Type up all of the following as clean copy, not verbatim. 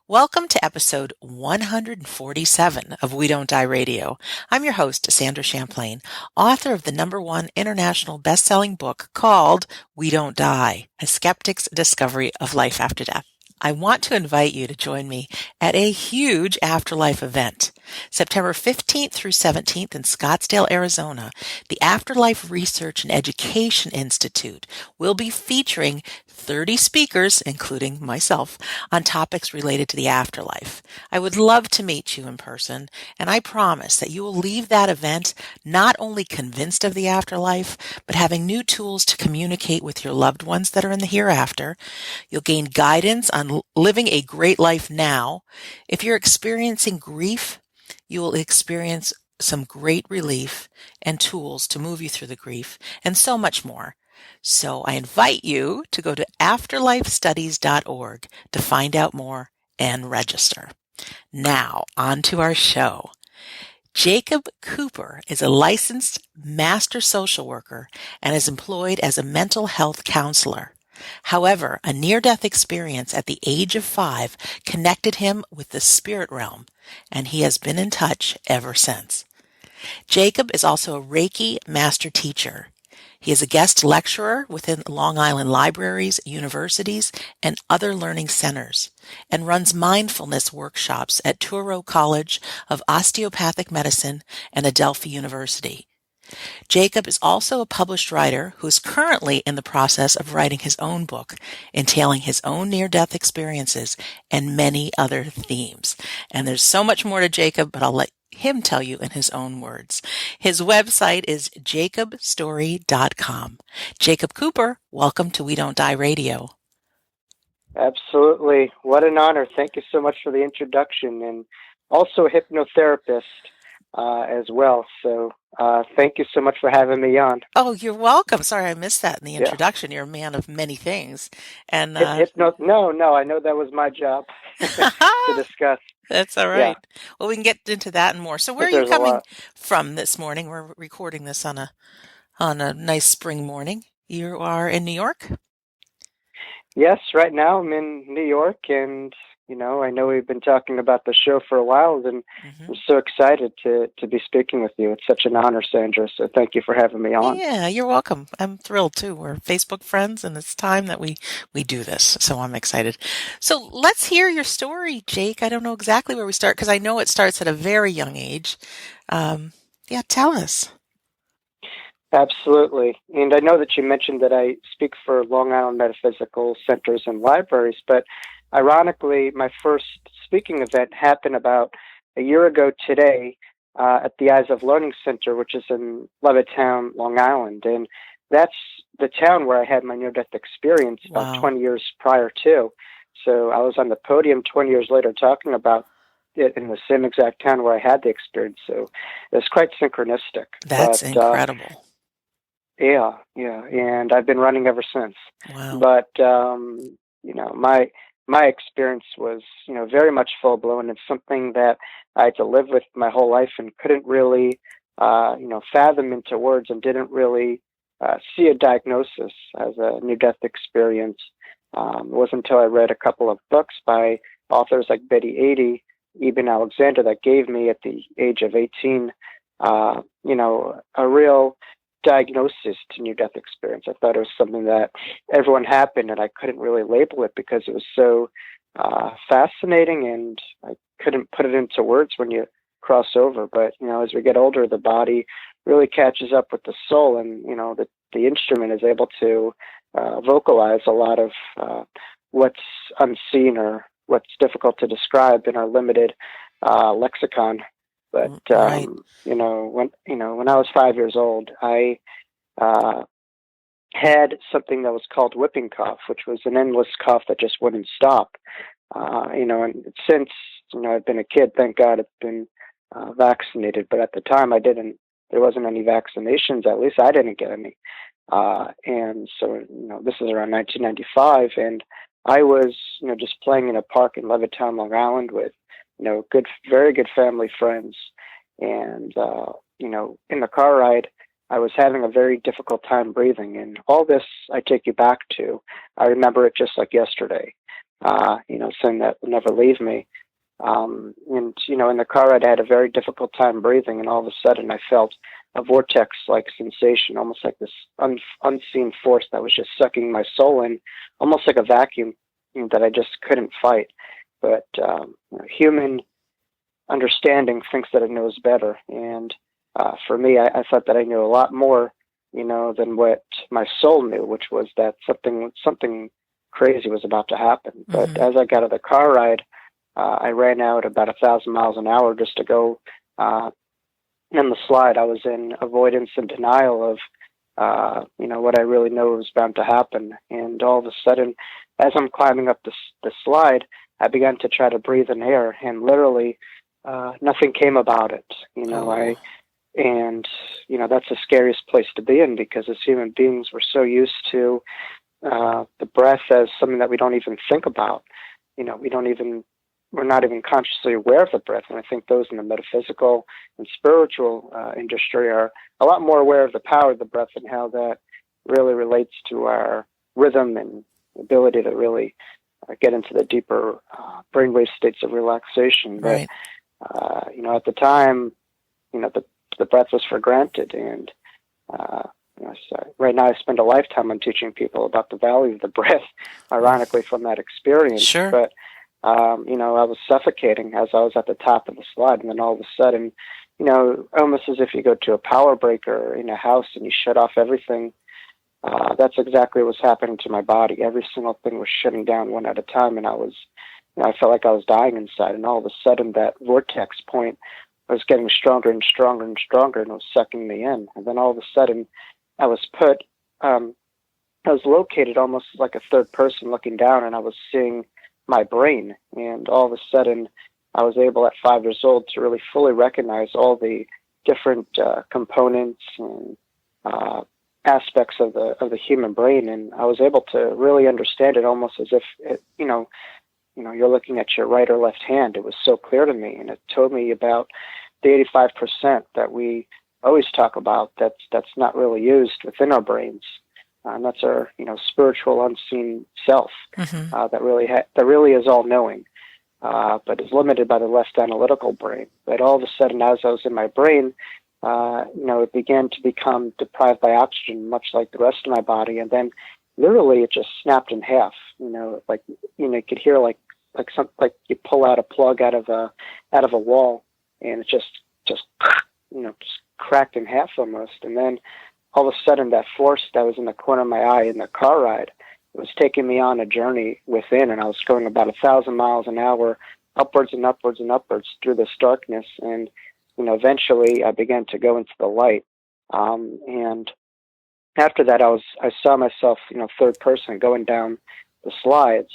Welcome to episode 147 of We Don't Die Radio. I'm your host, Sandra Champlain, author of the #1 international best-selling book called We Don't Die, A Skeptic's Discovery of Life After Death. I want to invite you to join me at a huge afterlife event. September 15th through 17th in Scottsdale, Arizona, the Afterlife Research and Education Institute will be featuring 30 speakers, including myself, on topics related to the afterlife. I would love to meet you in person, and I promise that you will leave that event not only convinced of the afterlife, but having new tools to communicate with your loved ones that are in the hereafter. You'll gain guidance on living a great life now. If you're experiencing grief, you will experience some great relief and tools to move you through the grief, and so much more. So I invite you to go to afterlifestudies.org to find out more and register. Now, on to our show. Jacob Cooper is a licensed master social worker and is employed as a mental health counselor. However, a near-death experience at the age of 5 connected him with the spirit realm, and he has been in touch ever since. Jacob is also a Reiki master teacher. He is a guest lecturer within Long Island libraries, universities, and other learning centers, and runs mindfulness workshops at Touro College of Osteopathic Medicine and Adelphi University. Jacob is also a published writer who is currently in the process of writing his own book, entailing his own near-death experiences and many other themes. And there's so much more to Jacob, but I'll let him tell you in his own words. His website is jacobstory.com. Jacob Cooper, welcome to We Don't Die Radio. Absolutely. What an honor. Thank you so much for the introduction, and also a hypnotherapist as well. So thank you so much for having me on. Oh, you're welcome. Sorry, I missed that in the introduction. You're a man of many things. And No, I know that was my job to discuss. That's all right. Yeah. Well, we can get into that and more. So where are you coming from this morning? We're recording this on a nice spring morning. You are in New York? Yes, right now I'm in New York, and I know we've been talking about the show for a while, and I'm so excited to be speaking with you. It's such an honor, Sandra, so thank you for having me on. Yeah, you're welcome. I'm thrilled, too. We're Facebook friends, and it's time that we do this, so I'm excited. So let's hear your story, Jake. I don't know exactly where we start, because I know it starts at a very young age. Tell us. Absolutely. And I know that you mentioned that I speak for Long Island Metaphysical Centers and Libraries, but ironically, my first speaking event happened about a year ago today at the Eyes of Learning Center, which is in Levittown, Long Island. And that's the town where I had my near-death experience about 20 years prior to. So I was on the podium 20 years later talking about it in the same exact town where I had the experience. So it's quite synchronistic. That's incredible. Yeah, and I've been running ever since. Wow. But my experience was very much full blown. It's something that I had to live with my whole life and couldn't really fathom into words, and didn't really see a diagnosis as a near-death experience. It wasn't until I read a couple of books by authors like Betty Eadie, Eben Alexander, that gave me at the age of 18 a real diagnosis to near-death experience. I thought it was something that everyone happened, and I couldn't really label it because it was so fascinating, and I couldn't put it into words when you cross over. But as we get older, the body really catches up with the soul, and the instrument is able to vocalize a lot of what's unseen or what's difficult to describe in our limited lexicon. But right. when I was 5 years old, I had something that was called whipping cough, which was an endless cough that just wouldn't stop. And since I've been a kid, thank God I've been vaccinated. But at the time, there wasn't any vaccinations. At least I didn't get any. And so this is around 1995, and I was just playing in a park in Levittown, Long Island, with very good family friends. And, in the car ride, I was having a very difficult time breathing. And all this I take you back to. I remember it just like yesterday. something that will never leave me. And, in the car ride, I had a very difficult time breathing, and all of a sudden I felt a vortex-like sensation, almost like this unseen force that was just sucking my soul in, almost like a vacuum that I just couldn't fight. But human understanding thinks that it knows better. And for me, I thought that I knew a lot more, than what my soul knew, which was that something crazy was about to happen. But Mm-hmm. as I got out of the car ride, I ran out about 1,000 miles an hour just to go in the slide. I was in avoidance and denial of, what I really know was bound to happen. And all of a sudden, as I'm climbing up the slide, I began to try to breathe in air, and literally nothing came about it. Oh. That's the scariest place to be in, because as human beings, we're so used to the breath as something that we don't even think about. We're not even consciously aware of the breath. And I think those in the metaphysical and spiritual industry are a lot more aware of the power of the breath and how that really relates to our rhythm and ability to really get into the deeper brainwave states of relaxation. Right. But, at the time, the breath was for granted. And so right now I spend a lifetime on teaching people about the value of the breath, ironically, from that experience. Sure. But I was suffocating as I was at the top of the slide, and then all of a sudden, almost as if you go to a power breaker in a house and you shut off everything. That's exactly what was happening to my body. Every single thing was shutting down one at a time, and I felt like I was dying inside. And all of a sudden, that vortex point was getting stronger and stronger and stronger, and it was sucking me in. And then all of a sudden, I was located almost like a third person looking down, and I was seeing my brain. And all of a sudden, I was able at 5 years old to really fully recognize all the different components and aspects of the human brain, and I was able to really understand it almost as if you're looking at your right or left hand. It was so clear to me, and it told me about the 85% that we always talk about that's not really used within our brains. And that's our, spiritual unseen self Mm-hmm. that really is all knowing, but is limited by the left analytical brain. But all of a sudden, as I was in my brain, it began to become deprived by oxygen, much like the rest of my body, and then literally it just snapped in half. You could hear like you pull out a plug out of a wall, and it just cracked in half almost, and then all of a sudden, that force that was in the corner of my eye in the car ride was taking me on a journey within, and I was going about 1,000 miles an hour, upwards and upwards and upwards through this darkness. And, eventually I began to go into the light. And after that, I saw myself, third person going down the slide,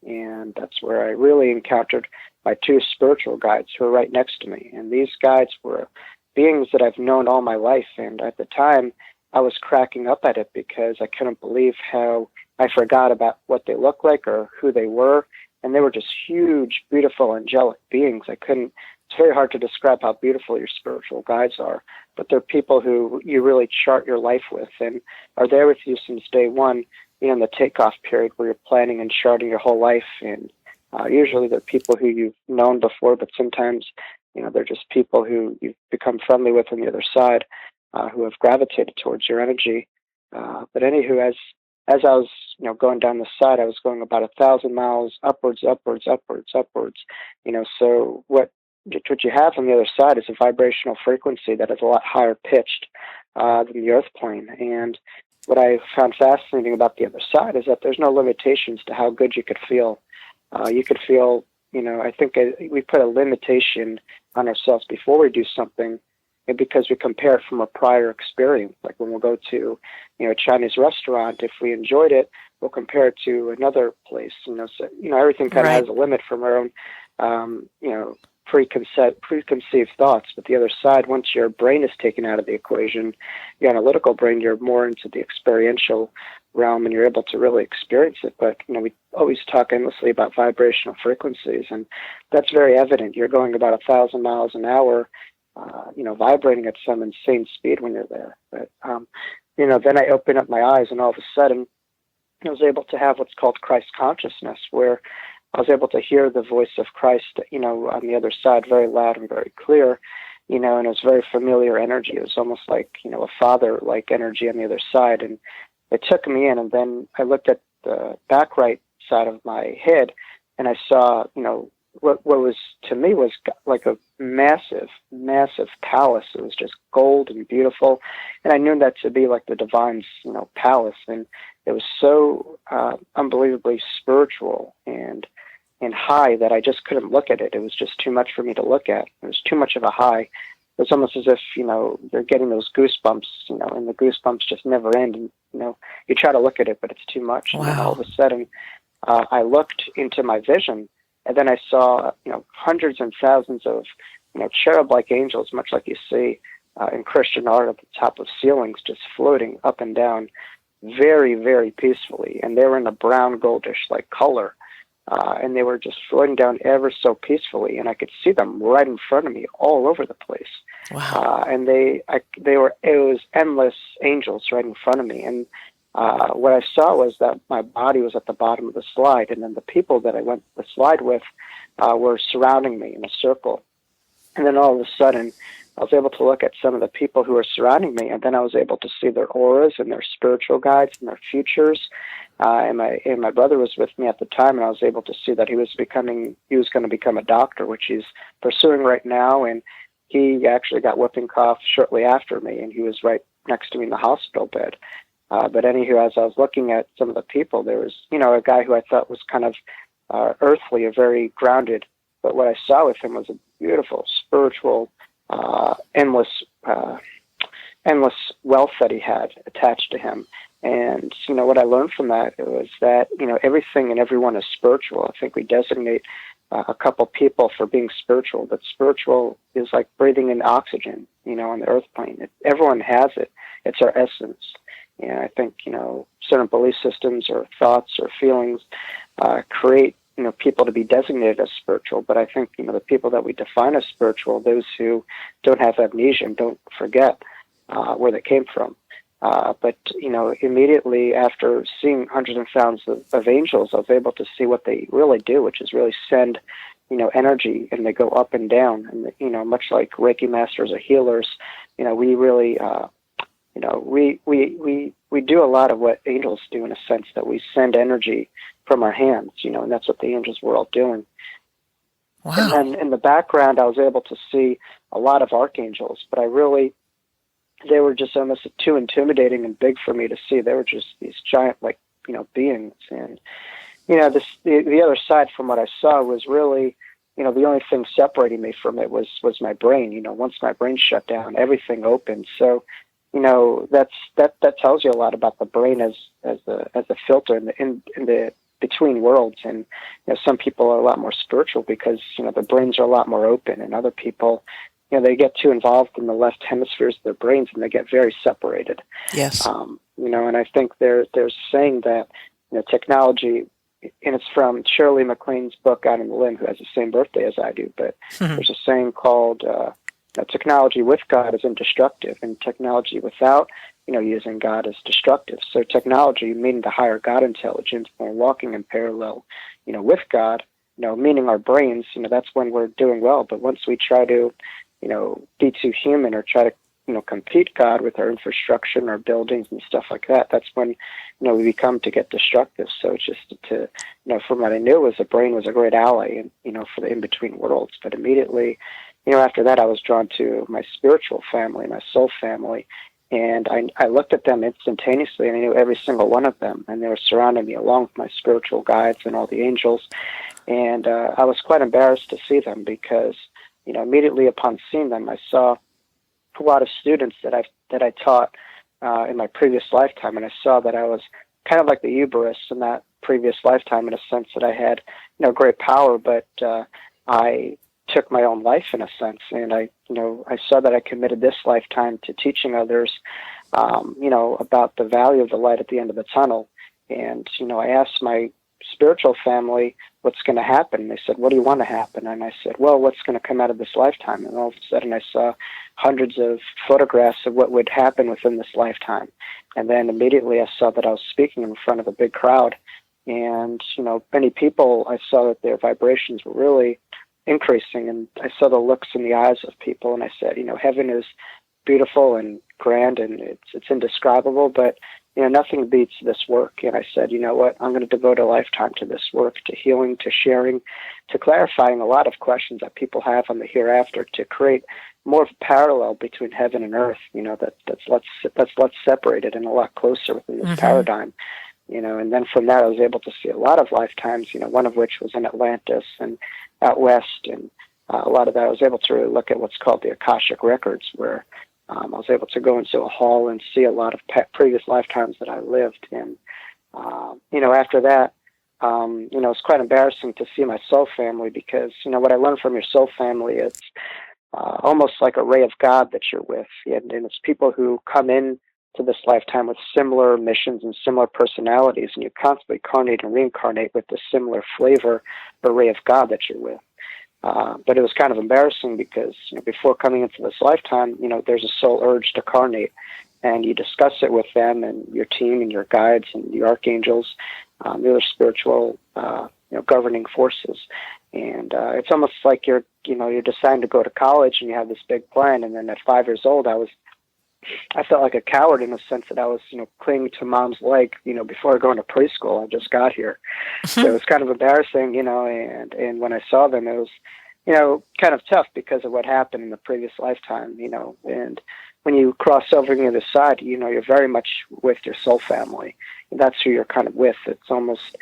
and that's where I really encountered my 2 spiritual guides who were right next to me. And these guides were beings that I've known all my life, and at the time I was cracking up at it because I couldn't believe how I forgot about what they looked like or who they were, and they were just huge, beautiful, angelic beings. It's very hard to describe how beautiful your spiritual guides are, but they're people who you really chart your life with and are there with you since day one, in the takeoff period where you're planning and charting your whole life. And usually they're people who you've known before, but sometimes they're just people who you've become friendly with on the other side, who have gravitated towards your energy. But anywho, as I was, going down the side, I was going about 1,000 miles upwards. So what you have on the other side is a vibrational frequency that is a lot higher pitched than the Earth plane. And what I found fascinating about the other side is that there's no limitations to how good you could feel. You could feel, I think we put a limitation on ourselves before we do something, and because we compare it from a prior experience. Like when we'll go to, a Chinese restaurant, if we enjoyed it, we'll compare it to another place. So everything kind of Right. has a limit from our own, preconceived thoughts. But the other side, once your brain is taken out of the equation, your analytical brain, you're more into the experiential realm, and you're able to really experience it. But we always talk endlessly about vibrational frequencies, and that's very evident. You're going about 1,000 miles an hour, vibrating at some insane speed when you're there. But then I open up my eyes, and all of a sudden, I was able to have what's called Christ consciousness, where I was able to hear the voice of Christ, on the other side, very loud and very clear, and it was very familiar energy. It was almost like, a father-like energy on the other side. And it took me in, and then I looked at the back right side of my head, and I saw, what was, to me, was like a massive, massive palace. It was just gold and beautiful. And I knew that to be like the divine's, palace. And it was so unbelievably spiritual and high that I just couldn't look at it. It was just too much for me to look at. It was too much of a high. It was almost as if, you're getting those goosebumps, and the goosebumps just never end. And, you try to look at it, but it's too much. Wow. And then all of a sudden, I looked into my vision, and then I saw, hundreds and thousands of, cherub-like angels, much like you see in Christian art at the top of ceilings, just floating up and down very, very peacefully. And they were in a brown goldish-like color. And they were just floating down ever so peacefully, and I could see them right in front of me, all over the place. Wow. And it was endless angels right in front of me. And what I saw was that my body was at the bottom of the slide, and then the people that I went the slide with were surrounding me in a circle. And then all of a sudden, I was able to look at some of the people who were surrounding me, and then I was able to see their auras and their spiritual guides and their futures. And my brother was with me at the time, and I was able to see that he was going to become a doctor, which he's pursuing right now. And he actually got whooping cough shortly after me, and he was right next to me in the hospital bed. But anywho, as I was looking at some of the people, there was, a guy who I thought was kind of earthly or very grounded. But what I saw with him was a beautiful, spiritual, endless wealth that he had attached to him. And, what I learned from that was that, everything and everyone is spiritual. I think we designate a couple people for being spiritual, but spiritual is like breathing in oxygen, on the earth plane. Everyone has it. It's our essence. And I think, certain belief systems or thoughts or feelings create, people to be designated as spiritual. But I think, the people that we define as spiritual, those who don't have amnesia and don't forget where they came from. But immediately after seeing hundreds of thousands of angels, I was able to see what they really do, which is really send, energy, and they go up and down. And, much like Reiki masters or healers, we really, we do a lot of what angels do in a sense that we send energy from our hands, and that's what the angels were all doing. Wow. And then in the background, I was able to see a lot of archangels, but they were just almost too intimidating and big for me to see. They were just these giant, beings. And, the other side from what I saw was really, the only thing separating me from it was my brain. Once my brain shut down, everything opened. So, that tells you a lot about the brain as a filter in the between worlds. And, some people are a lot more spiritual because, their brains are a lot more open, and other people, they get too involved in the left hemispheres of their brains, and they get very separated. Yes. And I think they're saying that, technology, and it's from Shirley MacLaine's book, Out on the Limb, who has the same birthday as I do, but there's a saying called, technology with God is indestructive, and technology without, using God is destructive. So technology, meaning the higher God intelligence, when we're walking in parallel, with God, meaning our brains, that's when we're doing well. But once we try to, be too human or try to, compete God with our infrastructure and our buildings and stuff like that, that's when, we become to get destructive. So it's just to, from what I knew was the brain was a great ally and, for the in-between worlds. But immediately, after that, I was drawn to my spiritual family, my soul family, and I looked at them instantaneously, and I knew every single one of them, and they were surrounding me along with my spiritual guides and all the angels. And I was quite embarrassed to see them because, immediately upon seeing them, I saw a lot of students that I taught in my previous lifetime, and I saw that I was kind of like the Uberus in that previous lifetime, in a sense that I had, great power, but I took my own life in a sense, and I saw that I committed this lifetime to teaching others, about the value of the light at the end of the tunnel. And, I asked my spiritual family, what's going to happen? And they said, what do you want to happen? And I said, well, what's going to come out of this lifetime? And all of a sudden I saw hundreds of photographs of what would happen within this lifetime. And then immediately I saw that I was speaking in front of a big crowd. And, many people, I saw that their vibrations were really increasing. And I saw the looks in the eyes of people. And I said, heaven is beautiful and grand, and it's indescribable, but nothing beats this work. And I said, you know what, I'm going to devote a lifetime to this work, to healing, to sharing, to clarifying a lot of questions that people have on the hereafter, to create more of a parallel between heaven and earth. Let's separate it and a lot closer within this paradigm. And then from that I was able to see a lot of lifetimes, one of which was in Atlantis and out west, and a lot of that I was able to really look at what's called the Akashic Records, where I was able to go into a hall and see a lot of previous lifetimes that I lived. And, after that, it's quite embarrassing to see my soul family, because, what I learned from your soul family, it's almost like a ray of God that you're with. And it's people who come in to this lifetime with similar missions and similar personalities, and you constantly carnate and reincarnate with the similar flavor or ray of God that you're with. But it was kind of embarrassing because before coming into this lifetime, there's a soul urge to carnate, and you discuss it with them and your team and your guides and the archangels, the other spiritual, governing forces. And it's almost like you're deciding to go to college and you have this big plan. And then at 5 years old, I felt like a coward in the sense that I was, clinging to mom's leg, before going to preschool. I just got here. So it was kind of embarrassing, and when I saw them, it was, kind of tough because of what happened in the previous lifetime, and when you cross over to the other side, you're very much with your soul family. And that's who you're kind of with. It's almost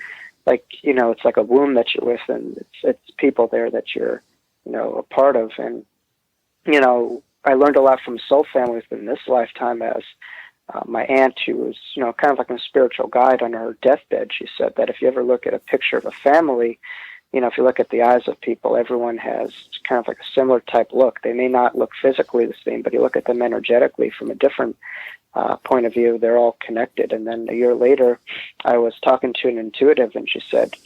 like, it's like a womb that you're with, and it's people there that you're, a part of. And, I learned a lot from soul families in this lifetime, as my aunt, who was, kind of like a spiritual guide on her deathbed, she said that if you ever look at a picture of a family, if you look at the eyes of people, everyone has kind of like a similar type look. They may not look physically the same, but you look at them energetically from a different point of view, they're all connected. And then a year later, I was talking to an intuitive, and she said,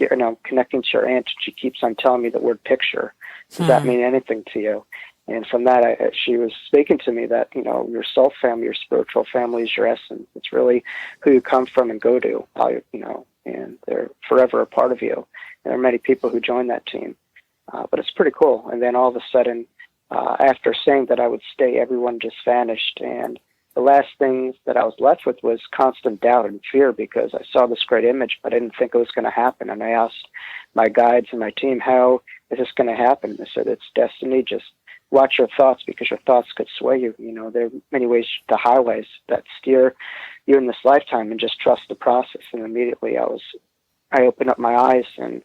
connecting to your aunt, she keeps on telling me the word picture. Does that mean anything to you? And from that, she was speaking to me that, your soul family, your spiritual family is your essence. It's really who you come from and go to, and they're forever a part of you. And there are many people who join that team. But it's pretty cool. And then all of a sudden, after saying that I would stay, everyone just vanished. And the last thing that I was left with was constant doubt and fear, because I saw this great image, but I didn't think it was going to happen. And I asked my guides and my team, how is this going to happen? They said, it's destiny. Just watch your thoughts, because your thoughts could sway you. There are many ways, the highways that steer you in this lifetime, and just trust the process. And immediately I opened up my eyes, and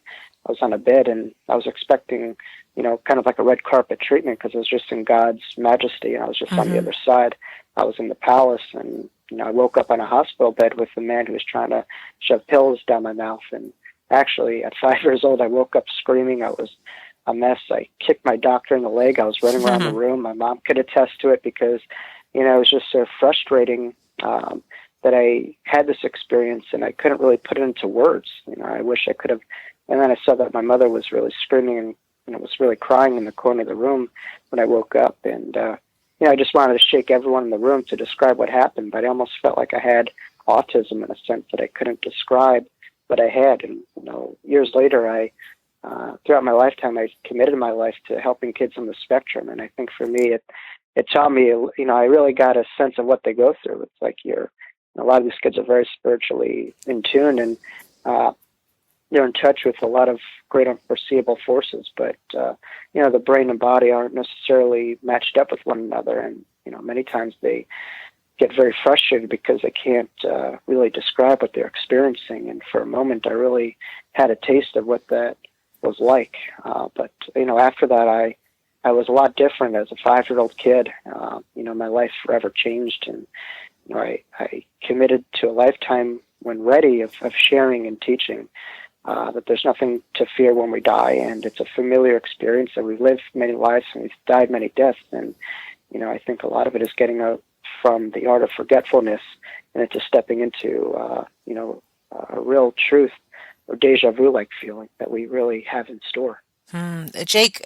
I was on a bed, and I was expecting, kind of like a red carpet treatment, because I was just in God's majesty, and I was just on the other side. I was in the palace, and, I woke up on a hospital bed with a man who was trying to shove pills down my mouth. And actually, at 5 years old, I woke up screaming. I was a mess. I kicked my doctor in the leg. I was running around the room. My mom could attest to it, because, it was just so frustrating that I had this experience and I couldn't really put it into words. I wish I could have. And then I saw that my mother was really screaming and, was really crying in the corner of the room when I woke up. And, I just wanted to shake everyone in the room to describe what happened, but I almost felt like I had autism in a sense that I couldn't describe what I had. And, years later, throughout my lifetime, I committed my life to helping kids on the spectrum. And I think for me, it taught me, I really got a sense of what they go through. It's like a lot of these kids are very spiritually in tune, and they're in touch with a lot of great unforeseeable forces. But, the brain and body aren't necessarily matched up with one another. And, many times they get very frustrated because they can't really describe what they're experiencing. And for a moment, I really had a taste of what that was like. But, after that, I was a lot different as a 5-year-old kid. My life forever changed, and I committed to a lifetime, when ready, of sharing and teaching that there's nothing to fear when we die, and it's a familiar experience, that we've lived many lives and we've died many deaths. And I think a lot of it is getting out from the art of forgetfulness and into stepping into a real truth deja vu-like feeling that we really have in store. Jake,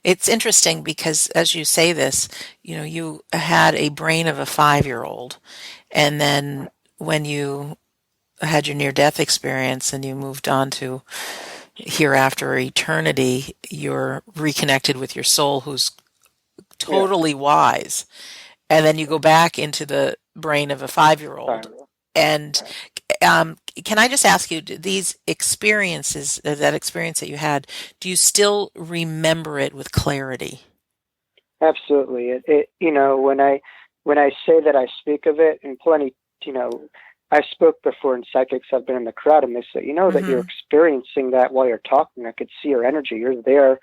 it's interesting because as you say this, you had a brain of a 5-year-old, and then when you had your near-death experience and you moved on to hereafter eternity, you're reconnected with your soul who's Yeah. totally wise. And then you go back into the brain of a 5-year-old. And can I just ask you, these experiences, that experience that you had, do you still remember it with clarity? Absolutely. When I say that I speak of it, and plenty, you know, I spoke before, and psychics have been in the crowd, and they say, that you're Mm-hmm. experiencing that while you're talking. I could see your energy. You're there,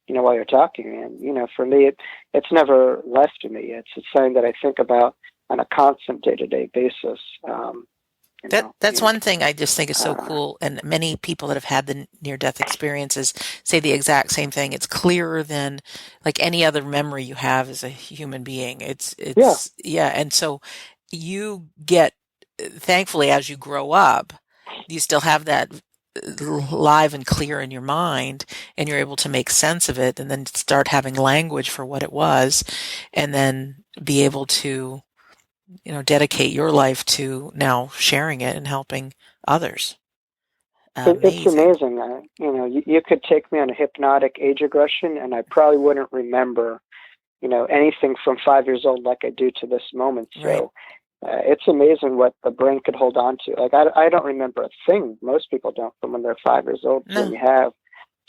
while you're talking. And, for me, it's never left me. It's something that I think about on a constant day-to-day basis. That's one thing I just think is so Uh, cool, and many people that have had the near-death experiences say the exact same thing. It's clearer than like any other memory you have as a human being. yeah, Yeah, and so you get, thankfully, as you grow up, you still have that live and clear in your mind, and you're able to make sense of it, and then start having language for what it was, and then be able to dedicate your life to now sharing it and helping others. it's Amazing. amazing. You could take me on a hypnotic age regression, and I probably wouldn't remember anything from 5 years old like I do to this moment. Right. So it's amazing what the brain could hold on to. Like I don't remember a thing. Most people don't from when they're 5 years old. So when No. you have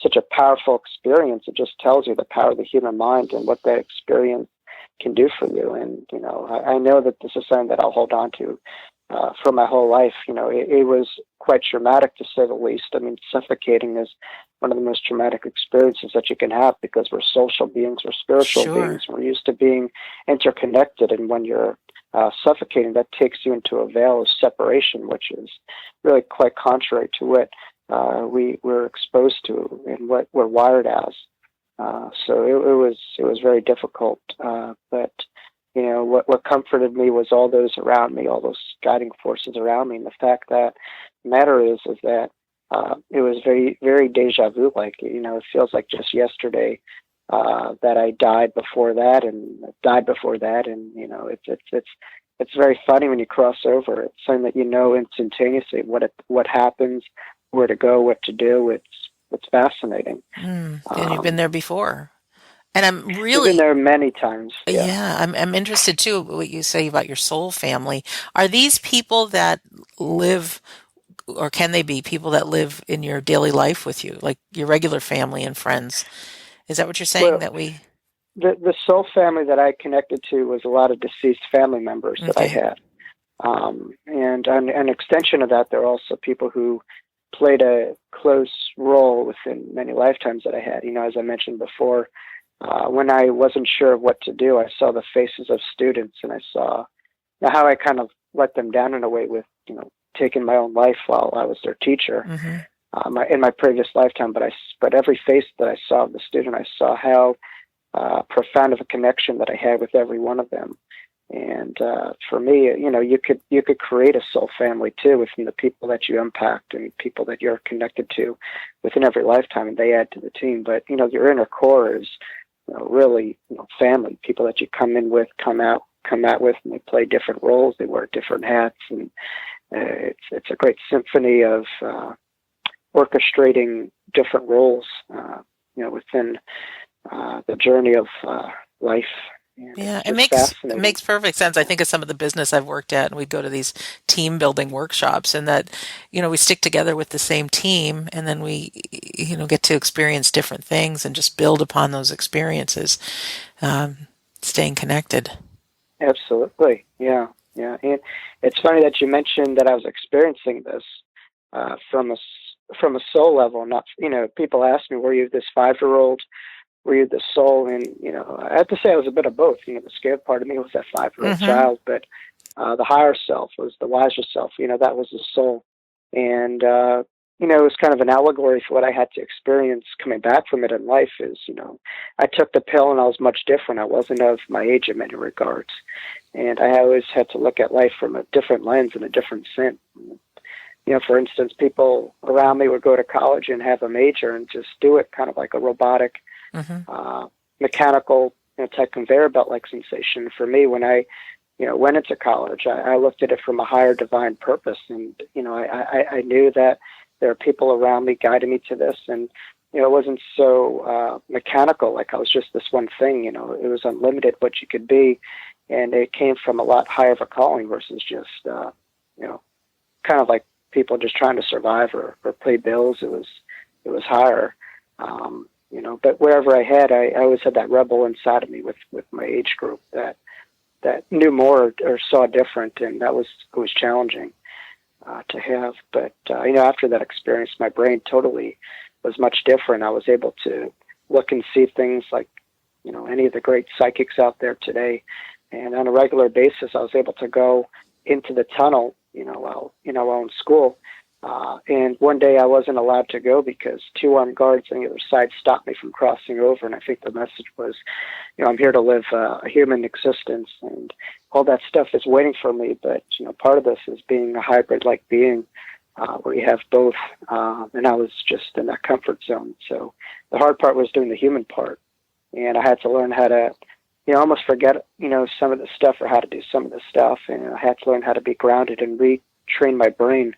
such a powerful experience, it just tells you the power of the human mind and what that experience can do for you. And I know that this is something that I'll hold on to for my whole life. It was quite traumatic to say the least. I mean, suffocating is one of the most traumatic experiences that you can have because we're social beings, we're spiritual Sure. beings, we're used to being interconnected. And when you're suffocating, that takes you into a veil of separation, which is really quite contrary to what we're exposed to and what we're wired as. So it was very difficult, but what comforted me was all those around me, all those guiding forces around me, and the fact that the matter is that it was very very deja vu like. It feels like just yesterday that I died before that, and died before that, and it's very funny when you cross over. It's something that instantaneously what happens, where to go, what to do. It's fascinating. And you've been Um, there before. And I'm I've been really, there many times. Yeah. yeah, I'm interested too what you say about your soul family. Are these people that live, or can they be people that live in your daily life with you, like your regular family and friends? Is that what you're saying Well, that we? the soul family that I connected to was a lot of deceased family members that I Okay. had. And an extension of that, there are also people who played a close role within many lifetimes that I had. As I mentioned before, when I wasn't sure of what to do, I saw the faces of students, and I saw how I kind of let them down in a way with, taking my own life while I was their teacher Mm-hmm. in my previous lifetime. But every face that I saw of the student, I saw how profound of a connection that I had with every one of them. And for me, you could create a soul family too with the people that you impact and people that you're connected to within every lifetime, and they add to the team. But your inner core is really family. People that you come in with, come out with, and they play different roles. They wear different hats, and it's a great symphony of orchestrating different roles. Within the journey of life. And Yeah, it's just it fascinating. makes perfect sense. I think of some of the business I've worked at, and we'd go to these team building workshops, and that, we stick together with the same team, and then we, get to experience different things and just build upon those experiences, staying connected. Absolutely. Yeah. Yeah. And it's funny that you mentioned that I was experiencing this from a soul level. Not, people ask me, were you this 5-year-old? Were you the soul? And, I have to say I was a bit of both. The scared part of me was that 5-year-old Mm-hmm. child, but the higher self was the wiser self. That was the soul. And, it was kind of an allegory for what I had to experience coming back from it in life is, I took the pill and I was much different. I wasn't of my age in many regards. And I always had to look at life from a different lens and a different sense. For instance, people around me would go to college and have a major and just do it kind of like a robotic, Mm-hmm. mechanical, type conveyor belt like sensation. For me, when I went into college, I looked at it from a higher divine purpose, and I knew that there are people around me guiding me to this, and it wasn't so mechanical, like I was just this one thing. It was unlimited what you could be, and it came from a lot higher of a calling versus just kind of like people just trying to survive or pay bills. It was higher. But wherever I always had that rebel inside of me with my age group that knew more or saw different, and that was challenging to have. But after that experience, my brain totally was much different. I was able to look and see things like any of the great psychics out there today, and on a regular basis, I was able to go into the tunnel, while in school. And one day I wasn't allowed to go because two armed guards on the other side stopped me from crossing over. And I think the message was, I'm here to live a human existence, and all that stuff is waiting for me. But, part of this is being a hybrid-like being where you have both. And I was just in that comfort zone. So the hard part was doing the human part. And I had to learn how to, almost forget, some of the stuff or how to do some of the stuff. And I had to learn how to be grounded and retrain my brain.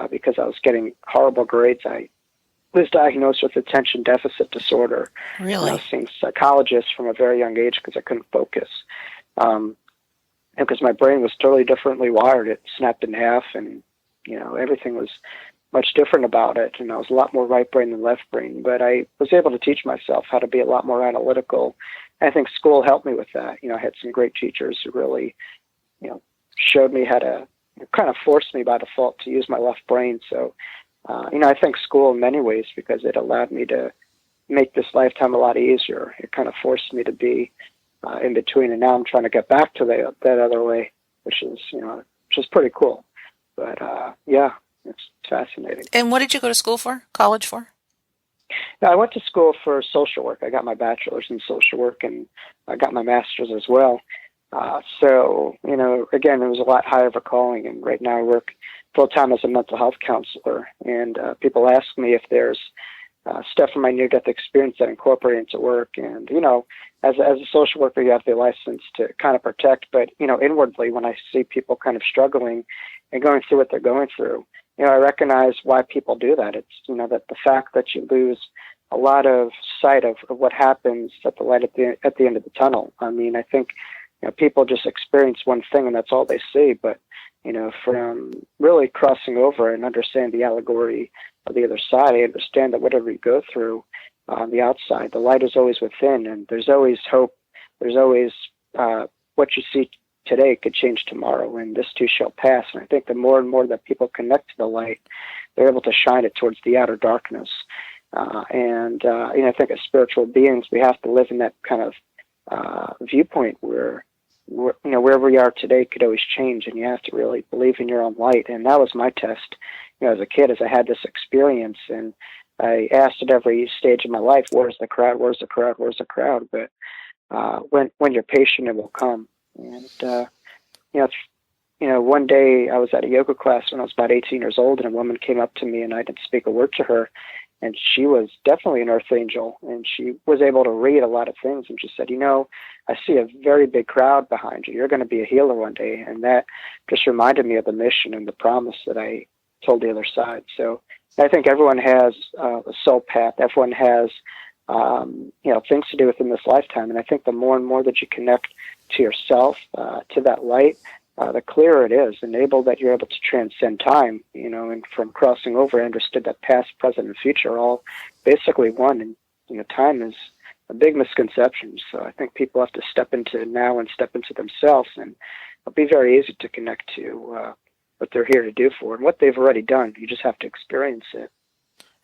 Because I was getting horrible grades. I was diagnosed with attention deficit disorder. Really? And I was seeing psychologists from a very young age because I couldn't focus. And because my brain was totally differently wired. It snapped in half, and, everything was much different about it. And I was a lot more right brain than left brain. But I was able to teach myself how to be a lot more analytical. And I think school helped me with that. I had some great teachers who really, showed me how to, kind of forced me by default to use my left brain. So, I thank school in many ways because it allowed me to make this lifetime a lot easier. It kind of forced me to be in between, and now I'm trying to get back to that other way, which is pretty cool. But yeah, it's fascinating. And what did you go to school for? College for? Now, I went to school for social work. I got my bachelor's in social work, and I got my master's as well. So, again, it was a lot higher of a calling, and right now I work full-time as a mental health counselor, and people ask me if there's stuff from my near-death experience that I incorporate into work, and, as a social worker, you have the license to kind of protect, but, inwardly, when I see people kind of struggling and going through what they're going through, I recognize why people do that. It's, that the fact that you lose a lot of sight of what happens at the light at the end of the tunnel. I mean, I think people just experience one thing and that's all they see. But, from really crossing over and understand the allegory of the other side, I understand that whatever you go through on the outside, the light is always within, and there's always hope. There's always what you see today could change tomorrow, and this too shall pass. And I think the more and more that people connect to the light, they're able to shine it towards the outer darkness. I think as spiritual beings, we have to live in that kind of viewpoint where wherever we are today could always change, and you have to really believe in your own light. And that was my test, as a kid, as I had this experience, and I asked at every stage of my life, "Where's the crowd? Where's the crowd? Where's the crowd?" But when you're patient, it will come. And one day I was at a yoga class when I was about 18 years old, and a woman came up to me, and I didn't speak a word to her. And she was definitely an earth angel, and she was able to read a lot of things. And she said, I see a very big crowd behind you. You're going to be a healer one day. And that just reminded me of the mission and the promise that I told the other side. So I think everyone has a soul path. Everyone has, things to do within this lifetime. And I think the more and more that you connect to yourself, to that light, the clearer it is, enabled that you're able to transcend time, and from crossing over, I understood that past, present, and future are all basically one, and, time is a big misconception. So I think people have to step into now and step into themselves, and it'll be very easy to connect to what they're here to do for and what they've already done. You just have to experience it.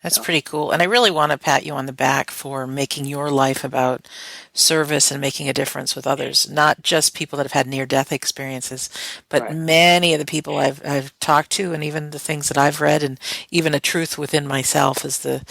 That's pretty cool. And I really want to pat you on the back for making your life about service and making a difference with others, not just people that have had near-death experiences, but Right. many of the people I've talked to, and even the things that I've read, and even a truth within myself is the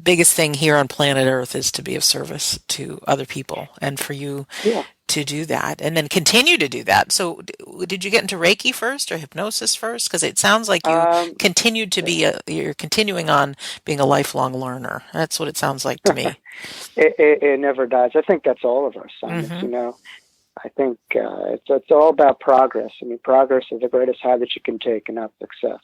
biggest thing here on planet Earth is to be of service to other people. And for you Yeah. to do that and then continue to do that. So did you get into Reiki first or hypnosis first? Because it sounds like you continued to be you're continuing on being a lifelong learner. That's what it sounds like to me. It never dies. I think that's all of our assignments, I think it's all about progress. I mean, progress is the greatest high that you can take, and not success.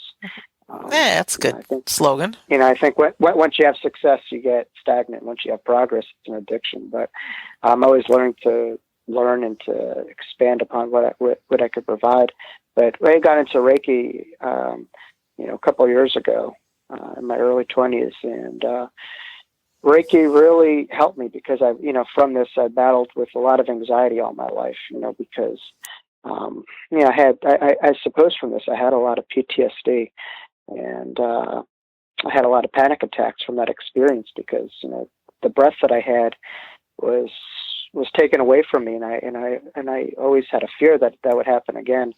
That's a good slogan. I think once you have success, you get stagnant. Once you have progress, it's an addiction. But I'm always learning to learn and to expand upon what I could provide. But when I got into Reiki, a couple of years ago, in my early 20s, and Reiki really helped me because from this I battled with a lot of anxiety all my life, because I suppose from this I had a lot of PTSD, and I had a lot of panic attacks from that experience because the breath that I had was taken away from me, and I always had a fear that would happen again.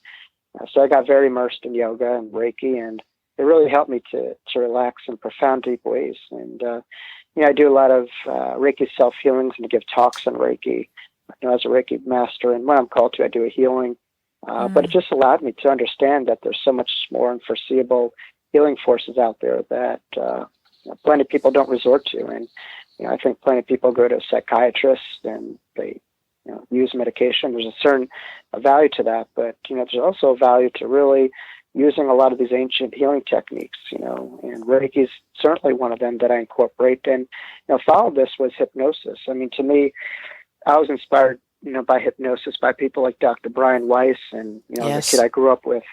So I got very immersed in yoga and Reiki, and it really helped me to relax in profound, deep ways. And I do a lot of Reiki self-healings and give talks on Reiki as a Reiki master. And when I'm called to, I do a healing. But it just allowed me to understand that there's so much more unforeseeable healing forces out there that plenty of people don't resort to. And I think plenty of people go to a psychiatrist and they use medication. There's a certain value to that, but there's also a value to really using a lot of these ancient healing techniques, and Reiki is certainly one of them that I incorporate. And followed this was hypnosis. I mean, to me, I was inspired, by hypnosis by people like Dr. Brian Weiss, and the kid I grew up with,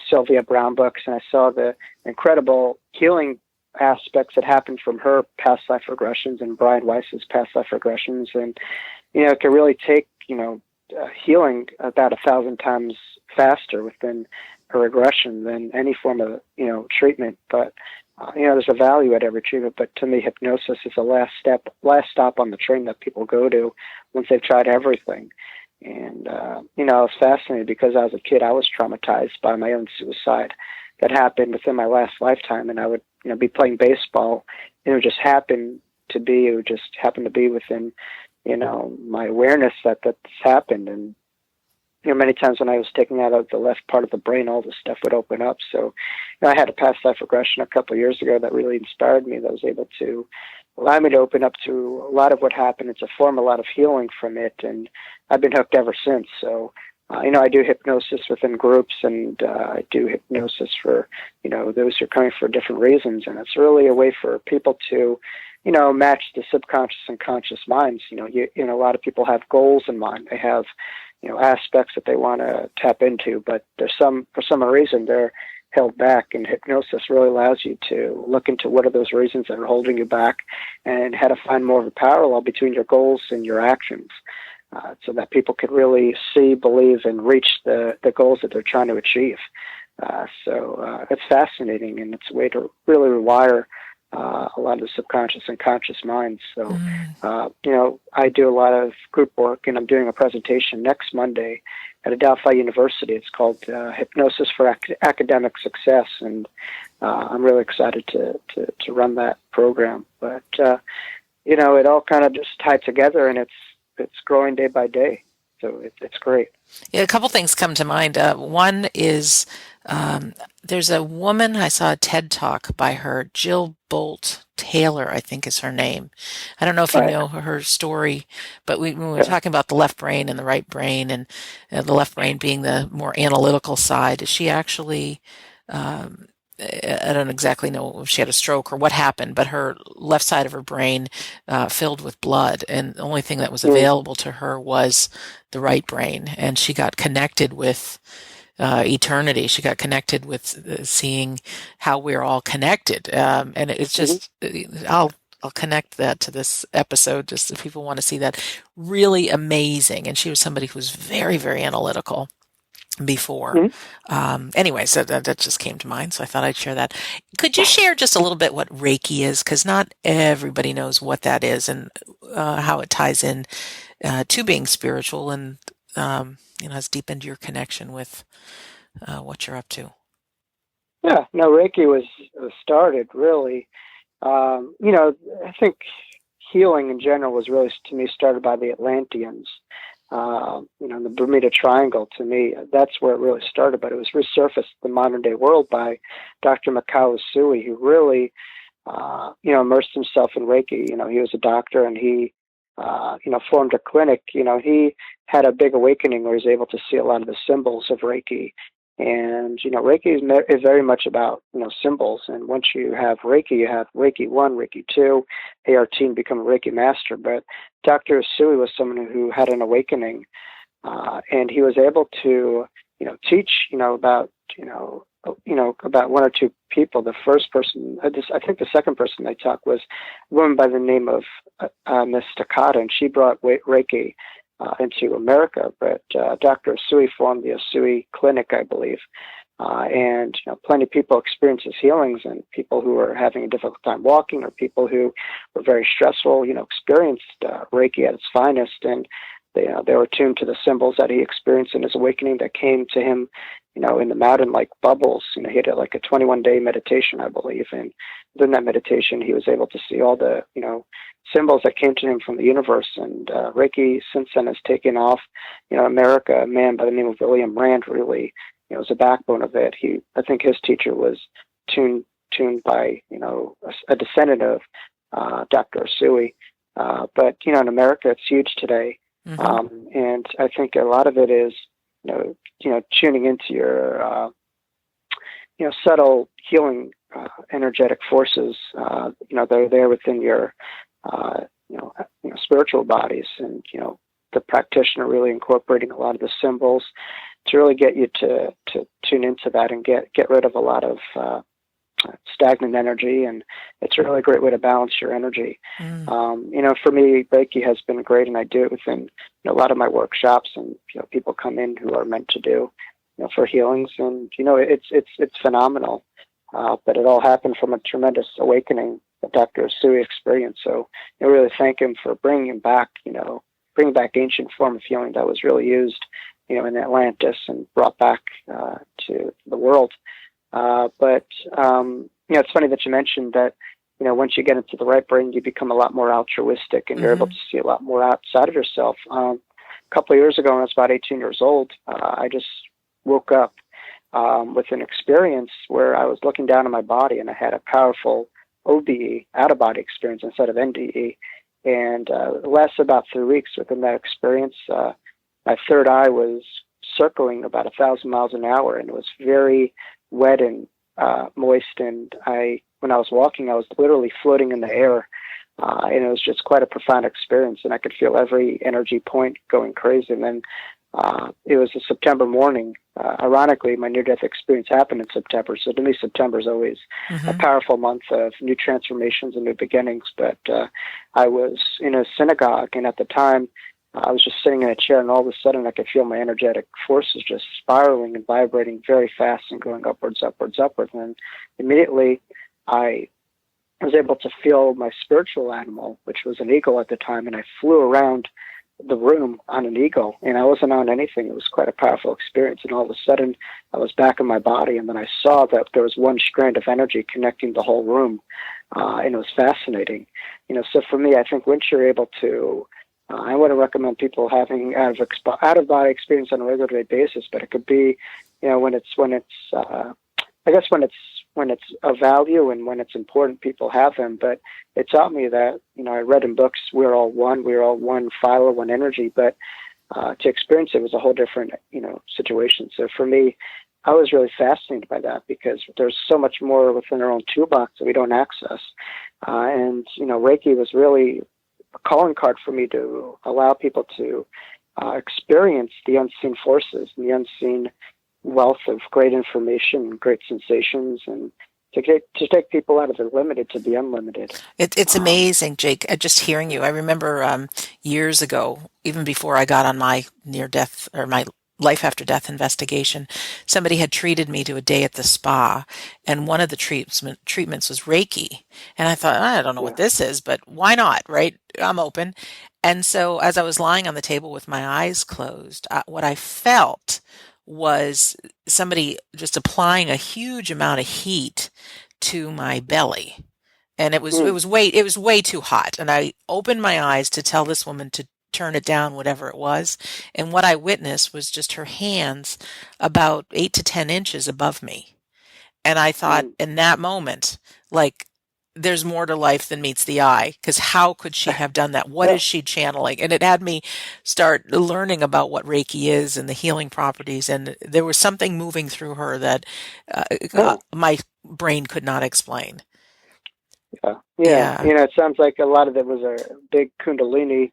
Sylvia Brown books, and I saw the incredible healing aspects that happened from her past life regressions and Brian Weiss's past life regressions, and it can really take healing about 1,000 times faster within a regression than any form of treatment. But there's a value at every treatment. But to me, hypnosis is the last stop on the train that people go to once they've tried everything. And I was fascinated because as a kid, I was traumatized by my own suicide that happened within my last lifetime, and I would be playing baseball, and it would just happen to be within my awareness that that's happened. And many times when I was taking out of the left part of the brain, all this stuff would open up. So I had a past life regression a couple of years ago that really inspired me, that was able to allow me to open up to a lot of what happened and to form a lot of healing from it. And I've been hooked ever since. So, I do hypnosis within groups, and I do hypnosis for, those who are coming for different reasons. And it's really a way for people to, match the subconscious and conscious minds. A lot of people have goals in mind. They have, aspects that they want to tap into, but for some reason they're held back, and hypnosis really allows you to look into what are those reasons that are holding you back and how to find more of a parallel between your goals and your actions, so that people can really see, believe, and reach the goals that they're trying to achieve. So it's fascinating, and it's a way to really rewire a lot of the subconscious and conscious minds. So, I do a lot of group work, and I'm doing a presentation next Monday at Adelphi University. It's called Hypnosis for Academic Success, and I'm really excited to run that program. But, it all kind of just tied together, and it's growing day by day. So it's great. Yeah, a couple things come to mind. One is there's a woman, I saw a TED Talk by her, Jill Bolt Taylor, I think is her name. I don't know if you know her story, but when we were talking about the left brain and the right brain, and the left brain being the more analytical side, she actually, I don't exactly know if she had a stroke or what happened, but her left side of her brain filled with blood, and the only thing that was available to her was the right brain, and she got connected with eternity. She got connected with seeing how we're all connected, and it's just I'll connect that to this episode just if people want to see that. Really amazing, and she was somebody who was very, very analytical before. Anyway, so that just came to mind, so I thought I'd share that. Could you share just a little bit what Reiki is? Because not everybody knows what that is, and how it ties in to being spiritual, and has deepened your connection with what you're up to. Yeah, no, Reiki was started really, I think healing in general was really, to me, started by the Atlanteans. the Bermuda Triangle. To me, that's where it really started. But it was resurfaced in the modern day world by Dr. Mikao Usui, who really, immersed himself in Reiki. He was a doctor, and he, formed a clinic. He had a big awakening where he was able to see a lot of the symbols of Reiki. And, Reiki is very much about, symbols. And once you have Reiki, you have Reiki 1, Reiki 2, ART, and become a Reiki master. But Dr. Usui was someone who had an awakening, and he was able to, teach, about one or two people. The first person, I think the second person they taught was a woman by the name of Miss Takata, and she brought Reiki into America. But Dr. Usui formed the Usui Clinic, I believe. And plenty of people experience his healings, and people who are having a difficult time walking, or people who were very stressful, experienced Reiki at its finest, and they were tuned to the symbols that he experienced in his awakening that came to him, in the mountain like bubbles. He had like a 21-day meditation, I believe, and within that meditation, he was able to see all the, symbols that came to him from the universe. And Reiki since then has taken off. America, a man by the name of William Rand really, was the backbone of it. I think his teacher was tuned by, a descendant of Dr. Usui. But in America, it's huge today. Mm-hmm. And I think a lot of it is, tuning into your, subtle healing, energetic forces, that are there within your, spiritual bodies, and, the practitioner really incorporating a lot of the symbols to really get you to tune into that and get rid of a lot of, stagnant energy. And it's a really great way to balance your energy. For me, Reiki has been great, and I do it within a lot of my workshops, and people come in who are meant to do for healings, and it's phenomenal. But it all happened from a tremendous awakening that Dr. Usui experienced. So I really thank him for bringing back ancient form of healing that was really used in Atlantis and brought back to the world. But it's funny that you mentioned that, once you get into the right brain, you become a lot more altruistic, and you're able to see a lot more outside of yourself. A couple of years ago, when I was about 18 years old, I just woke up with an experience where I was looking down at my body, and I had a powerful OBE, out-of-body experience, instead of NDE. And it lasted about 3 weeks. Within that experience, my third eye was circling about 1,000 miles an hour, and it was very wet and moist. And when I was walking, I was literally floating in the air, and it was just quite a profound experience. And I could feel every energy point going crazy. And then it was a September morning. Ironically, my near-death experience happened in September, so to me, September is always a powerful month of new transformations and new beginnings. But I was in a synagogue, and at the time, I was just sitting in a chair, and all of a sudden I could feel my energetic forces just spiraling and vibrating very fast and going upwards, upwards, upwards. And immediately I was able to feel my spiritual animal, which was an eagle at the time, and I flew around the room on an eagle, and I wasn't on anything. It was quite a powerful experience. And all of a sudden I was back in my body, and then I saw that there was one strand of energy connecting the whole room. And it was fascinating. So for me, I think once you're able to, I would recommend people having out of body experience on a regular basis, but it could be, when it's of value and when it's important, people have them. But it taught me that, I read in books, we're all one file, one energy, but to experience it was a whole different, situation. So for me, I was really fascinated by that, because there's so much more within our own toolbox that we don't access. And Reiki was really a calling card for me to allow people to experience the unseen forces and the unseen wealth of great information, great sensations, and to take people out of the limited to the unlimited. It's amazing, Jake. Just hearing you, I remember years ago, even before I got on my near-death or my life after death investigation, somebody had treated me to a day at the spa, and one of the treatments was Reiki. And I thought, I don't know what this is, but why not, right? I'm open. And so as I was lying on the table with my eyes closed, what I felt was somebody just applying a huge amount of heat to my belly. And it was way too hot. And I opened my eyes to tell this woman to turn it down, whatever it was. And what I witnessed was just her hands about 8 to 10 inches above me. And I thought Mm. in that moment, like, there's more to life than meets the eye, because how could she have done that? What Yeah. is she channeling? And it had me start learning about what Reiki is and the healing properties. And there was something moving through her that Oh, my brain could not explain. yeah. Yeah. Yeah. You know, it sounds like a lot of it was a big Kundalini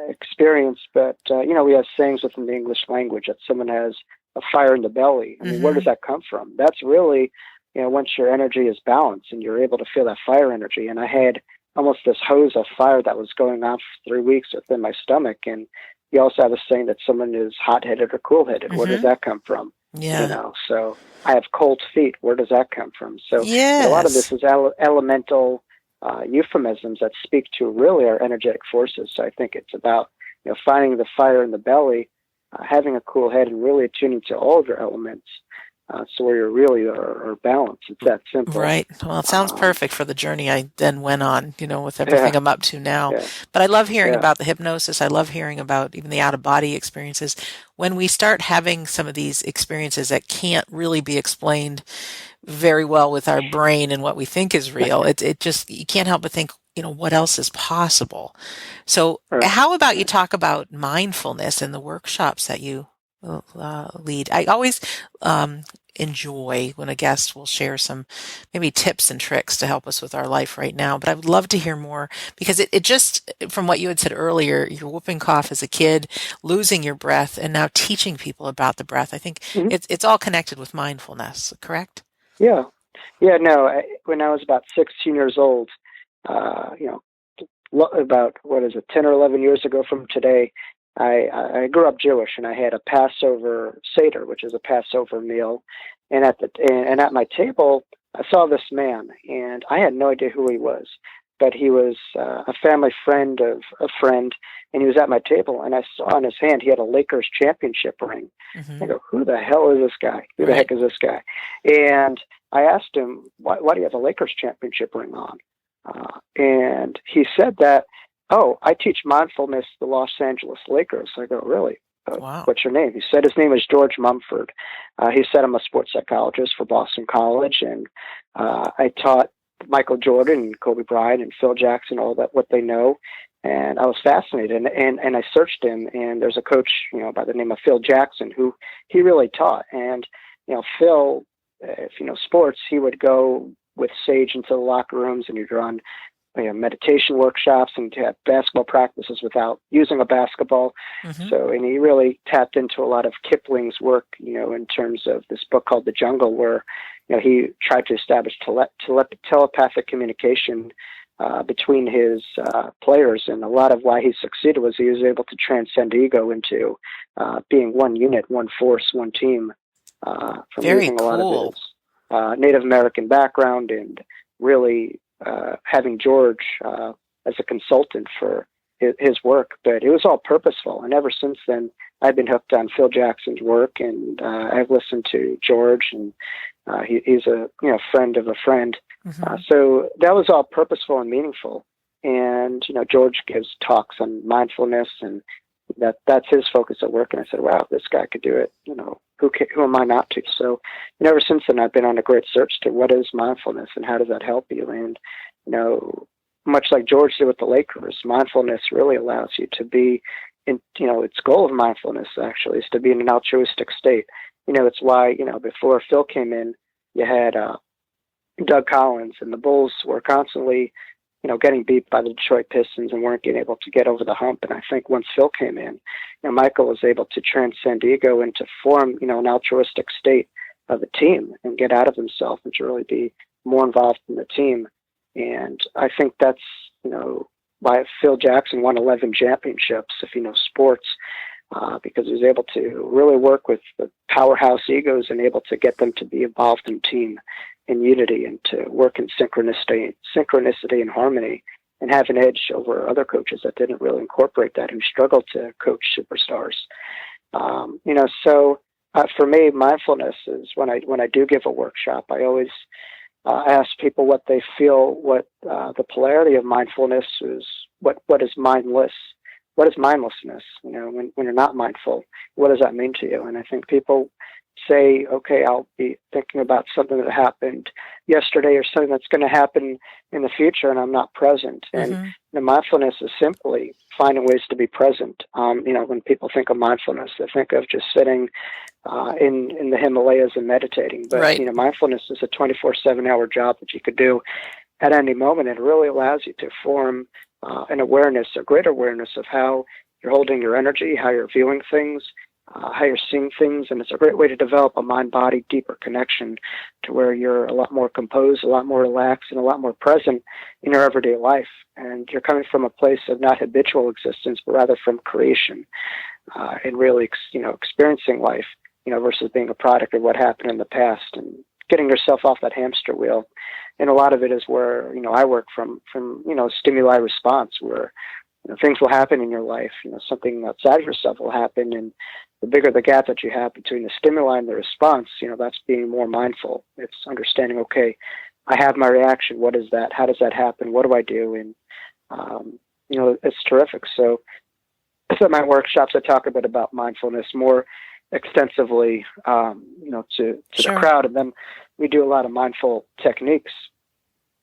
experience, but, you know, we have sayings within the English language that someone has a fire in the belly. I mean, where does Hmm. that come from? That's really, you know, once your energy is balanced and you're able to feel that fire energy. And I had almost this hose of fire that was going on for 3 weeks within my stomach. And you also have a saying that someone is hot headed or cool headed. Where does Hmm. that come from? You Yeah. know, so I have cold feet. Where does that come from? So, but a lot of this Yes. is elemental euphemisms that speak to really our energetic forces. So I think it's about, you know, finding the fire in the belly, having a cool head, and really attuning to all of your elements. So where you really are balanced. It's that simple. Right. Well, it sounds Um, perfect for the journey I then went on, with everything yeah, I'm up to now. yeah, But I love hearing yeah. about the hypnosis. I love hearing about even the out of body experiences. When we start having some of these experiences that can't really be explained very well with our brain and what we think is real, it just, you can't help but think, what else is possible? So Right, how about you right. talk about mindfulness in the workshops that you lead? I always enjoy when a guest will share some maybe tips and tricks to help us with our life right now. But I would love to hear more, because it just, from what you had said earlier, your whooping cough as a kid, losing your breath, and now teaching people about the breath. I think Hmm. it's all connected with mindfulness, correct? Yeah, yeah. No, when I was about 16 years old, you know, about what is it, 10 or 11 years ago from today, I grew up Jewish, and I had a Passover Seder, which is a Passover meal, and and at my table I saw this man, and I had no idea who he was, but he was a family friend of a friend, and he was at my table, and I saw on his hand he had a Lakers championship ring. I Hmm. go, who the hell is this guy? Who the Right. heck is this guy? And I asked him, why do you have a Lakers championship ring on? And he said that, oh, I teach mindfulness to the Los Angeles Lakers. I go, really? Wow. What's your name? He said his name is George Mumford. He said I'm a sports psychologist for Boston College, and I taught Michael Jordan and Kobe Bryant and Phil Jackson all that what they know. And I was fascinated, and I searched him, and there's a coach, by the name of Phil Jackson, who he really taught. And Phil, if you know sports, he would go with Sage into the locker rooms, and you'd run meditation workshops and to have basketball practices without using a basketball. Hmm. So, and he really tapped into a lot of Kipling's work, in terms of this book called The Jungle, where, he tried to establish telepathic communication between his players. And a lot of why he succeeded was he was able to transcend ego into being one unit, one force, one team, from Very using a lot of his cool. Native American background, and really having George as a consultant for his work. But it was all purposeful. And ever since then, I've been hooked on Phil Jackson's work, and I've listened to George, and he's a friend of a friend. Hmm. So that was all purposeful and meaningful. And George gives talks on mindfulness, and that's his focus at work. And I said, wow, this guy could do it. Who am I not to? So, ever since then, I've been on a great search to what is mindfulness and how does that help you? And much like George did with the Lakers, mindfulness really allows you to be in. Its goal of mindfulness actually is to be in an altruistic state. It's why before Phil came in, you had Doug Collins, and the Bulls were constantly getting beat by the Detroit Pistons and weren't getting able to get over the hump. And I think once Phil came in, Michael was able to transcend ego and to form, an altruistic state of the team and get out of himself and to really be more involved in the team. And I think that's, why Phil Jackson won 11 championships, if you know sports, because he was able to really work with the powerhouse egos and able to get them to be involved in team and unity and to work in synchronicity and harmony, and have an edge over other coaches that didn't really incorporate that, who struggled to coach superstars. So for me, mindfulness is when I do give a workshop, I always ask people what they feel, what the polarity of mindfulness is, what is mindless, what is mindlessness? When you're not mindful, what does that mean to you? And I think people say, okay, I'll be thinking about something that happened yesterday or something that's going to happen in the future, and I'm not present. And mindfulness is simply finding ways to be present. When people think of mindfulness, they think of just sitting in the Himalayas and meditating. But Right. Mindfulness is a 24/7 hour job that you could do at any moment. It really allows you to form an awareness, a greater awareness of how you're holding your energy, how you're viewing things, how you're seeing things, and it's a great way to develop a mind-body deeper connection to where you're a lot more composed, a lot more relaxed, and a lot more present in your everyday life. And you're coming from a place of not habitual existence, but rather from creation, and really, experiencing life, versus being a product of what happened in the past, and getting yourself off that hamster wheel. And a lot of it is where, I work from stimuli response, where things will happen in your life, something outside of yourself will happen, and the bigger the gap that you have between the stimuli and the response, that's being more mindful. It's understanding, okay, I have my reaction. What is that? How does that happen? What do I do? And, it's terrific. So at my workshops, I talk a bit about mindfulness more extensively, to Sure. the crowd. And then we do a lot of mindful techniques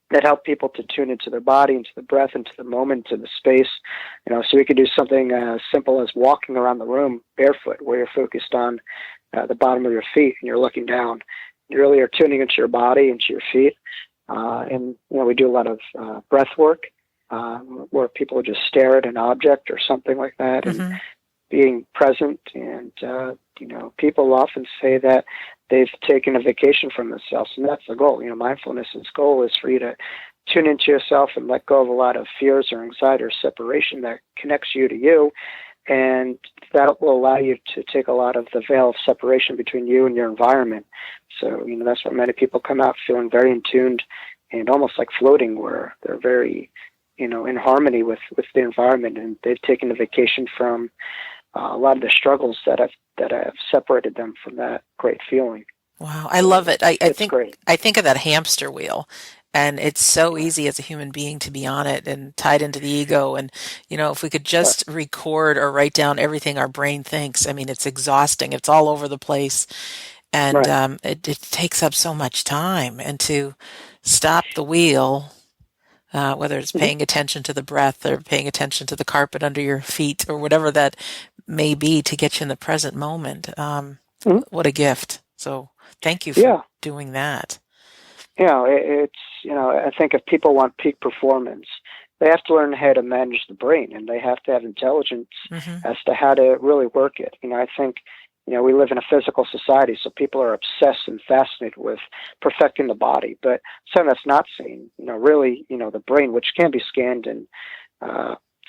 that help people to tune into their body, into the breath, into the moment, to the space. So we could do something as simple as walking around the room barefoot, where you're focused on the bottom of your feet and you're looking down. You really are tuning into your body, into your feet. And we do a lot of breath work, where people just stare at an object or something like that, and being present. And people often say that they've taken a vacation from themselves, and that's the goal. Mindfulness's goal is for you to tune into yourself and let go of a lot of fears or anxiety or separation that connects you to you, and that will allow you to take a lot of the veil of separation between you and your environment. So, that's why many people come out feeling very in tuned and almost like floating, where they're very, in harmony with the environment, and they've taken a vacation from a lot of the struggles that have separated them from that great feeling. Wow, I love it. It's great. I think of that hamster wheel, and it's so easy as a human being to be on it and tied into the ego. And if we could just record or write down everything our brain thinks, I mean, it's exhausting. It's all over the place, and Right. it takes up so much time. And to stop the wheel, whether it's paying attention to the breath or paying attention to the carpet under your feet or whatever that may be, to get you in the present moment. Mhm. What a gift. So thank you for doing that. It's, I think if people want peak performance, they have to learn how to manage the brain, and they have to have intelligence as to how to really work it. I think, we live in a physical society, so people are obsessed and fascinated with perfecting the body. But something that's not seen, really, the brain, which can be scanned and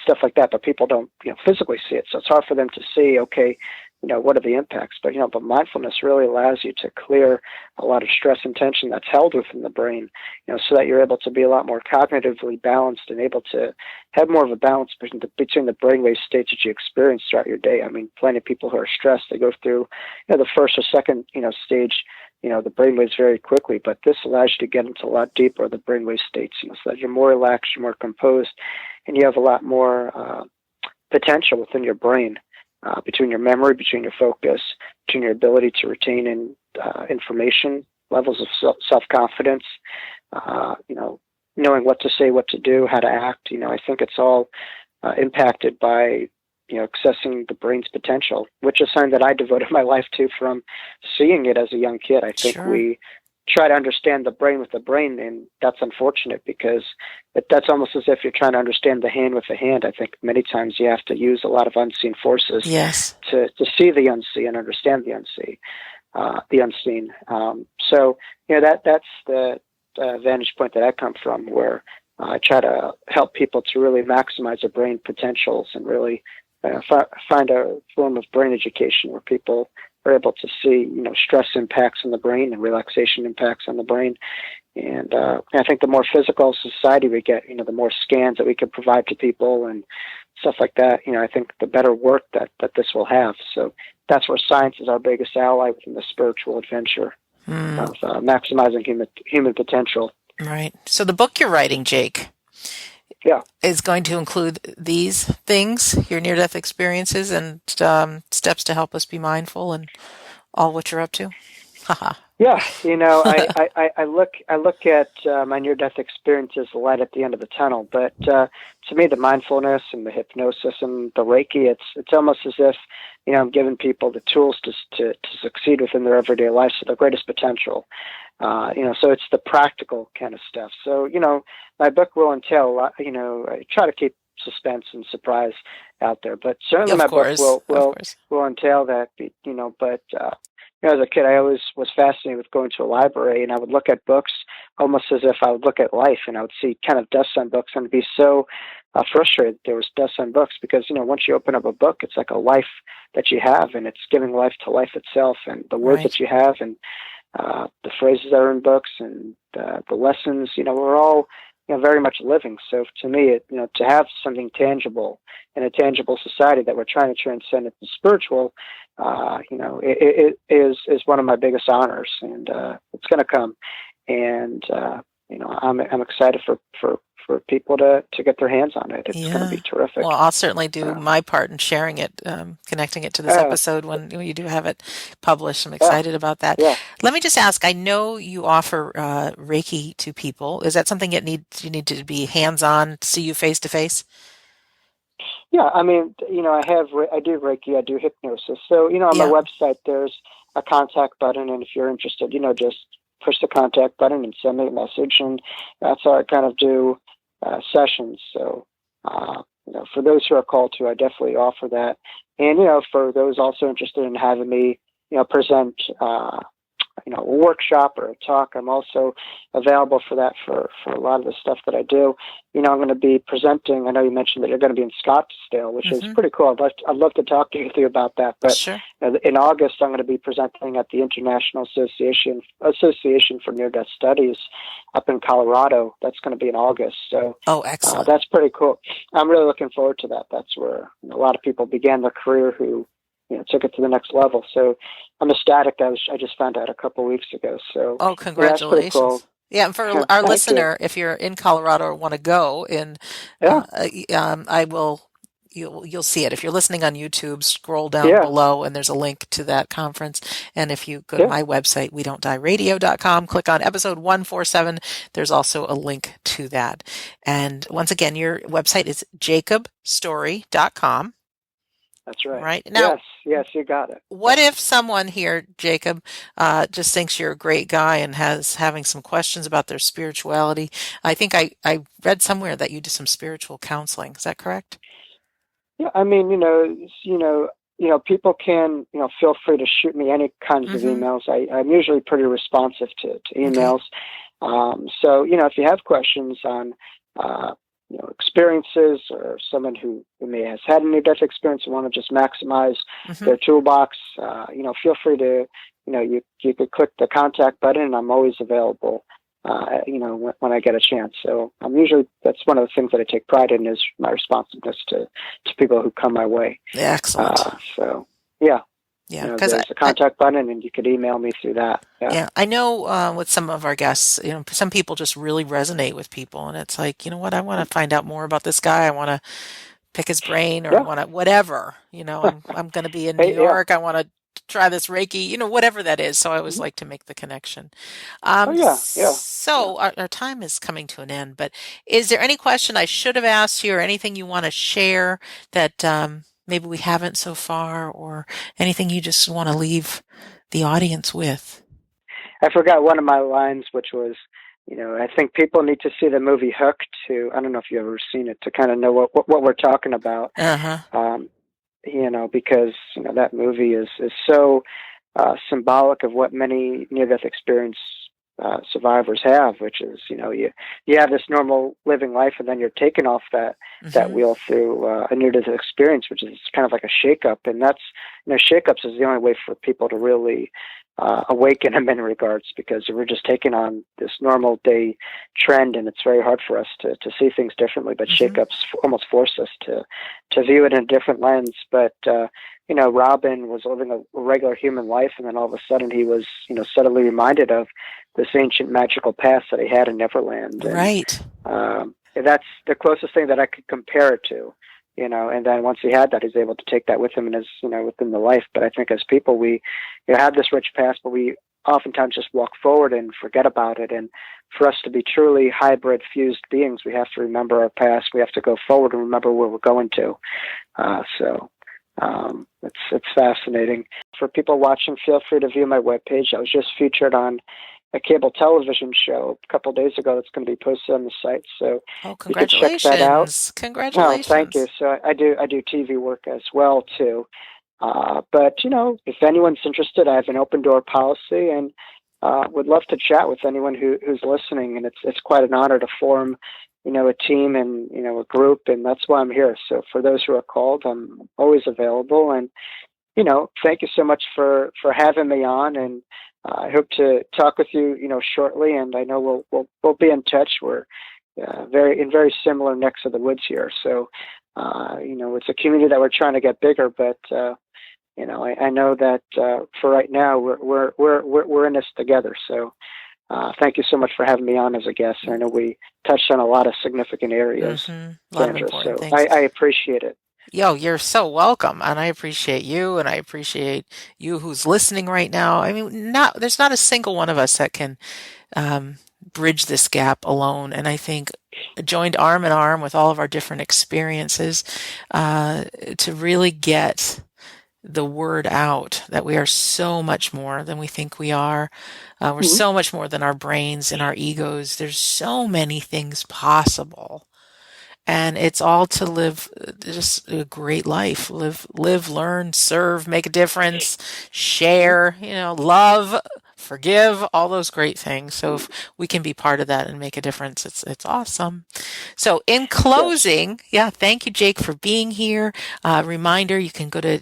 stuff like that, but people don't, physically see it. So it's hard for them to see, okay, what are the impacts? But, but mindfulness really allows you to clear a lot of stress and tension that's held within the brain, so that you're able to be a lot more cognitively balanced and able to have more of a balance between the brainwave states that you experience throughout your day. I mean, plenty of people who are stressed, they go through, the first or second, stage, the brainwaves very quickly, but this allows you to get into a lot deeper of the brainwave states, so that you're more relaxed, you're more composed, and you have a lot more potential within your brain. Between your memory, between your focus, between your ability to retain information, levels of self-confidence, knowing what to say, what to do, how to act. I think it's all impacted by, accessing the brain's potential, which is something that I devoted my life to from seeing it as a young kid. I think we try to understand the brain with the brain, and that's unfortunate because that's almost as if you're trying to understand the hand with the hand. I think many times you have to use a lot of unseen forces to see the unseen and understand the unseen. So that's the vantage point that I come from, where I try to help people to really maximize their brain potentials and really find a form of brain education where people are able to see, stress impacts on the brain and relaxation impacts on the brain. And I think the more physical society we get, the more scans that we can provide to people and stuff like that, I think the better work that this will have. So that's where science is our biggest ally within the spiritual adventure of maximizing human potential. Right. So the book you're writing, Jake, Yeah. is going to include these things, your near-death experiences, and steps to help us be mindful and all what you're up to. Haha. Yeah, I look at my near-death experience as the light at the end of the tunnel. But to me, the mindfulness and the hypnosis and the Reiki, it's almost as if I'm giving people the tools to succeed within their everyday lives to their greatest potential. So it's the practical kind of stuff. So my book will entail a lot. I try to keep suspense and surprise out there, but certainly Of my book course, will of will course. will entail that. But as a kid, I always was fascinated with going to a library, and I would look at books almost as if I would look at life, and I would see kind of dust on books, and be so frustrated there was dust on books because once you open up a book, it's like a life that you have, and it's giving life to life itself, and the words Right. that you have, and the phrases that are in books, and the lessons. We're all very much living. So to me, to have something tangible in a tangible society that we're trying to transcend into spiritual, it is one of my biggest honors, and it's going to come. And I'm excited for people to get their hands on it. It's going to Yeah. be terrific. Well, I'll certainly do Uh, my part in sharing it, connecting it to this yeah, episode when you do have it published. I'm yeah, excited about that. yeah. Let me just ask, I know you offer Reiki to people. Is that something you need to be hands-on, see you face to face? Yeah, I mean, I do Reiki, I do hypnosis. So, on my Yeah. website, there's a contact button, and if you're interested, just push the contact button and send me a message, and that's how I kind of do sessions. So, for those who are called to, I definitely offer that, and for those also interested in having me, present. A workshop or a talk. I'm also available for that for a lot of the stuff that I do. I'm going to be presenting. I know you mentioned that you're going to be in Scottsdale, which is Mm-hmm. pretty cool. I'd love to talk to you about that. But Sure. in August, I'm going to be presenting at the International Association for Near Death Studies up in Colorado. That's going to be in August. So Oh, excellent. that's pretty cool. I'm really looking forward to that. That's where a lot of people began their career who took it to the next level. So I'm ecstatic. I just found out a couple of weeks ago. So Oh, that's pretty cool. congratulations. Yeah, and for our Thank you. listener, if you're in Colorado or want to go Yeah, I will, you'll see it. If you're listening on YouTube, scroll down yeah, below and there's a link to that conference. And if you go to yeah. my website, we don't die radio.com, click on episode 147, there's also a link to that. And once again, your website is jacobstory.com. That's right. Right now, Yes, you got it. what if someone here, Jacob, just thinks you're a great guy and having some questions about their spirituality? I think I read somewhere that you do some spiritual counseling. Is that correct? Yeah, I mean, people can, feel free to shoot me any kinds of Mm-hmm. emails. I'm usually pretty responsive to Okay. emails. So, if you have questions on, experiences, or someone who may has had a near-death experience and want to just maximize Mm-hmm. their toolbox, feel free to, you could click the contact button, and I'm always available. When I get a chance. So that's one of the things that I take pride in, is my responsiveness to people who come my way. Excellent. So yeah, Yeah, because there's a contact button, and you could email me through that. Yeah, yeah, I know with some of our guests, some people just really resonate with people, and it's like, you know what, I want to find out more about this guy. I want to pick his brain, or I yeah, want to whatever. I'm going to be in New hey, yeah, York. I want to try this Reiki, whatever that is. So I always like to make the connection. oh yeah, yeah, yeah. So our time is coming to an end, but is there any question I should have asked you, or anything you want to share that maybe we haven't so far, or anything you just want to leave the audience with? I forgot one of my lines, which was, I think people need to see the movie Hook to. I don't know if you've ever seen it, to kind of know what we're talking about. Uh-huh. Um, because that movie is so symbolic of what many near-death experience survivors have, which is you have this normal living life, and then you're taken off that Mm-hmm. wheel through a near-death experience, which is kind of like a shake-up, and that's shake-ups is the only way for people to really awaken in many regards, because we're just taking on this normal day trend, and it's very hard for us to see things differently. But Mm-hmm. shake-ups almost force us to view it in a different lens. But Robin was living a regular human life, and then all of a sudden he was suddenly reminded of this ancient magical past that he had in Neverland. And Right. that's the closest thing that I could compare it to, and then once he had that, he's able to take that with him in his, within the life. But I think as people, we have this rich past, but we oftentimes just walk forward and forget about it. And for us to be truly hybrid fused beings, we have to remember our past. We have to go forward and remember where we're going to. It's fascinating. For people watching, feel free to view my webpage. I was just featured on a cable television show a couple of days ago that's going to be posted on the site. So you can check that out. Congratulations. Oh, thank you. So I do TV work as well too. But if anyone's interested, I have an open door policy, and would love to chat with anyone who's listening. And it's quite an honor to form, a team and a group, and that's why I'm here. So for those who are called, I'm always available. And thank you so much for having me on, and I hope to talk with you, shortly. And I know we'll be in touch. We're very similar necks of the woods here. So it's a community that we're trying to get bigger, but I know that for right now we're in this together. So thank you so much for having me on as a guest. I know we touched on a lot of significant areas, A lot of important things. I appreciate it. Yo, you're so welcome, and I appreciate you, and I appreciate you who's listening right now. I mean, there's not a single one of us that can bridge this gap alone, and I think joined arm in arm with all of our different experiences to really get the word out that we are so much more than we think we are. We're so much more than our brains and our egos. There's so many things possible. And it's all to live just a great life. Live, learn, serve, make a difference, share, love, forgive, all those great things. So if we can be part of that and make a difference, it's awesome. So in closing, thank you, Jake, for being here. Reminder, you can go to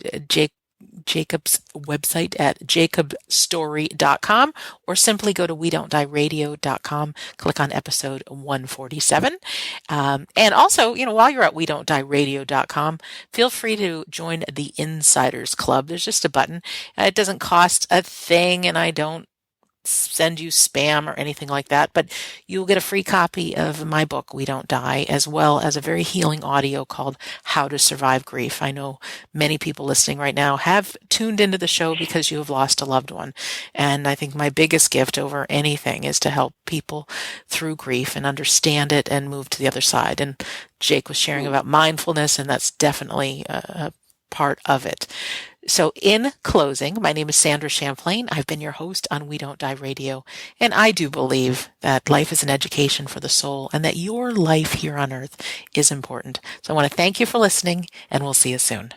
Jacob's website at jacobstory.com, or simply go to wedon'tdieradio.com, click on episode 147. And also, while you're at wedon'tdieradio.com, feel free to join the Insiders Club. There's just a button. It doesn't cost a thing, and I don't send you spam or anything like that, but you'll get a free copy of my book, We Don't Die, as well as a very healing audio called How to Survive Grief. I know many people listening right now have tuned into the show because you have lost a loved one. And I think my biggest gift over anything is to help people through grief and understand it and move to the other side. And Jake was sharing about mindfulness, and that's definitely a part of it. So in closing, my name is Sandra Champlain. I've been your host on We Don't Die Radio, and I do believe that life is an education for the soul and that your life here on earth is important. So I want to thank you for listening, and we'll see you soon.